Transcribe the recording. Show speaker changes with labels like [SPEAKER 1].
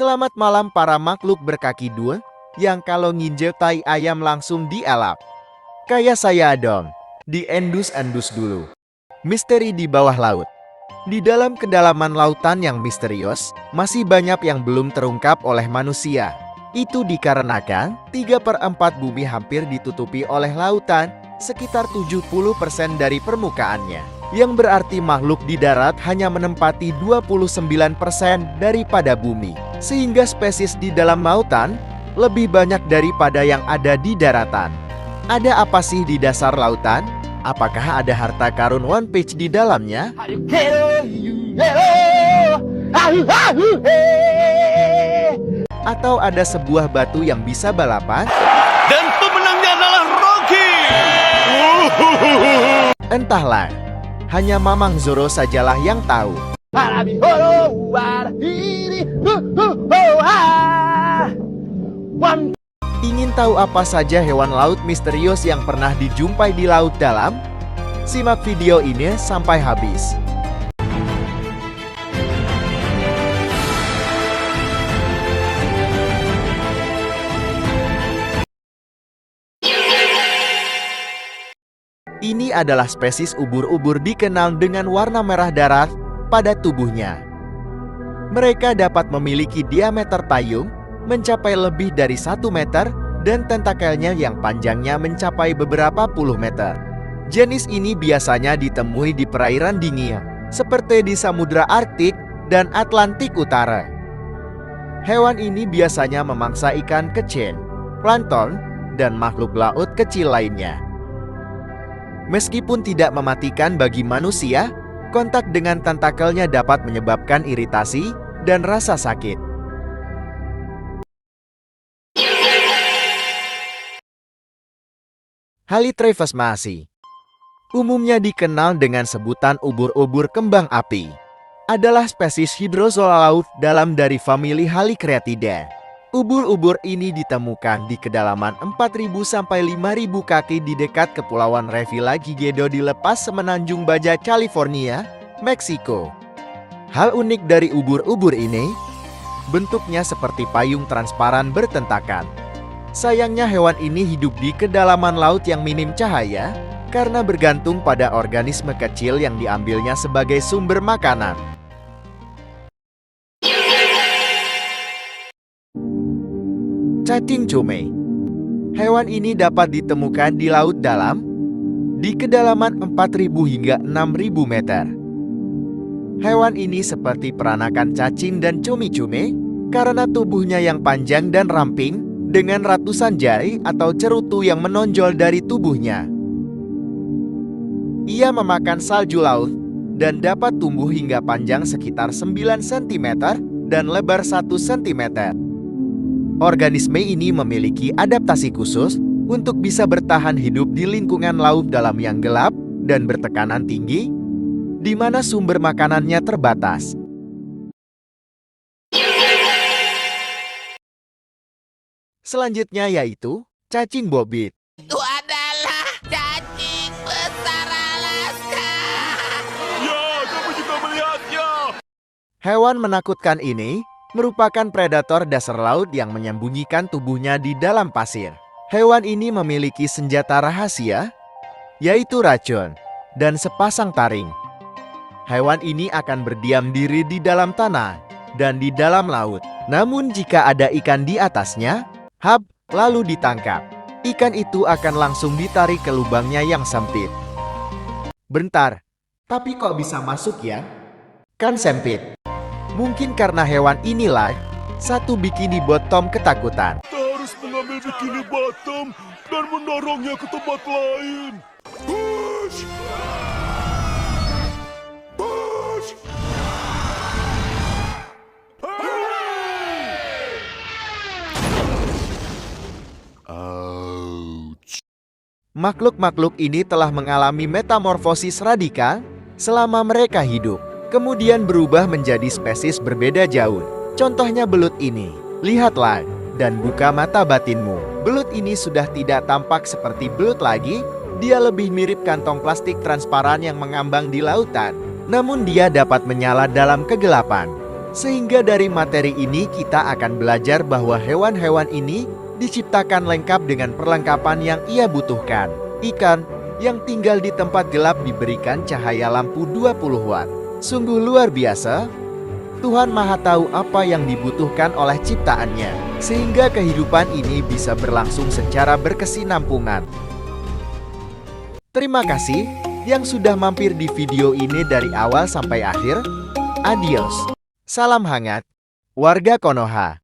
[SPEAKER 1] Selamat malam para makhluk berkaki dua, yang kalau nginjek tai ayam langsung dielap. Kayak saya dong, diendus-endus dulu. Misteri di bawah laut. Di dalam kedalaman lautan yang misterius, masih banyak yang belum terungkap oleh manusia. Itu dikarenakan 3/4 bumi hampir ditutupi oleh lautan, sekitar 70% dari permukaannya. Yang berarti makhluk di darat hanya menempati 29% daripada bumi. Sehingga spesies di dalam lautan lebih banyak daripada yang ada di daratan. Ada apa sih di dasar lautan? Apakah ada harta karun One Piece di dalamnya? Atau ada sebuah batu yang bisa balapan?
[SPEAKER 2] Dan pemenangnya adalah Rocky!
[SPEAKER 1] Entahlah, hanya Mamang Zoro sajalah yang tahu. Ingin tahu apa saja hewan laut misterius yang pernah dijumpai di laut dalam? Simak video ini sampai habis. Ini adalah spesies ubur-ubur dikenal dengan warna merah darah pada tubuhnya. Mereka dapat memiliki diameter payung mencapai lebih dari 1 meter dan tentakelnya yang panjangnya mencapai beberapa puluh meter. Jenis ini biasanya ditemui di perairan dingin, seperti di Samudra Arktik dan Atlantik Utara. Hewan ini biasanya memangsa ikan kecil, plankton, dan makhluk laut kecil lainnya. Meskipun tidak mematikan bagi manusia, kontak dengan tentakelnya dapat menyebabkan iritasi dan rasa sakit. Halitraeus masih umumnya dikenal dengan sebutan ubur-ubur kembang api. Adalah spesies hidrozoa laut dalam dari famili Halicreatidae. Ubur-ubur ini ditemukan di kedalaman 4.000 sampai 5.000 kaki di dekat kepulauan Revillagigedo di lepas semenanjung Baja, California, Meksiko. Hal unik dari ubur-ubur ini, bentuknya seperti payung transparan bertentakan. Sayangnya hewan ini hidup di kedalaman laut yang minim cahaya karena bergantung pada organisme kecil yang diambilnya sebagai sumber makanan. Cacing cume. Hewan ini dapat ditemukan di laut dalam, di kedalaman 4.000 hingga 6.000 meter. Hewan ini seperti peranakan cacing dan cumi-cume karena tubuhnya yang panjang dan ramping dengan ratusan jari atau cerutu yang menonjol dari tubuhnya. Ia memakan salju laut dan dapat tumbuh hingga panjang sekitar 9 cm dan lebar 1 cm. Organisme ini memiliki adaptasi khusus untuk bisa bertahan hidup di lingkungan laut dalam yang gelap dan bertekanan tinggi, di mana sumber makanannya terbatas. Selanjutnya yaitu cacing bobit.
[SPEAKER 3] Itu adalah cacing besar Alaska.
[SPEAKER 2] Ya, kamu juga melihatnya.
[SPEAKER 1] Hewan menakutkan ini merupakan predator dasar laut yang menyembunyikan tubuhnya di dalam pasir. Hewan ini memiliki senjata rahasia, yaitu racun dan sepasang taring. Hewan ini akan berdiam diri di dalam tanah dan di dalam laut. Namun jika ada ikan di atasnya, lalu ditangkap. Ikan itu akan langsung ditarik ke lubangnya yang sempit. Bentar, tapi kok bisa masuk ya? Kan sempit. Mungkin karena hewan inilah satu bikini bottom ketakutan.
[SPEAKER 2] Kita harus mengambil bikini bottom dan mendorongnya ke tempat lain. Push! Push! Ouch.
[SPEAKER 1] Makhluk-makhluk ini telah mengalami metamorfosis radikal selama mereka hidup, kemudian berubah menjadi spesies berbeda jauh. Contohnya belut ini. Lihatlah dan buka mata batinmu. Belut ini sudah tidak tampak seperti belut lagi. Dia lebih mirip kantong plastik transparan yang mengambang di lautan. Namun dia dapat menyala dalam kegelapan. Sehingga dari materi ini kita akan belajar bahwa hewan-hewan ini diciptakan lengkap dengan perlengkapan yang ia butuhkan. Ikan yang tinggal di tempat gelap diberikan cahaya lampu 20 watt. Sungguh luar biasa. Tuhan Maha Tahu apa yang dibutuhkan oleh ciptaannya, sehingga kehidupan ini bisa berlangsung secara berkesinambungan. Terima kasih yang sudah mampir di video ini dari awal sampai akhir. Adios. Salam hangat, warga Konoha.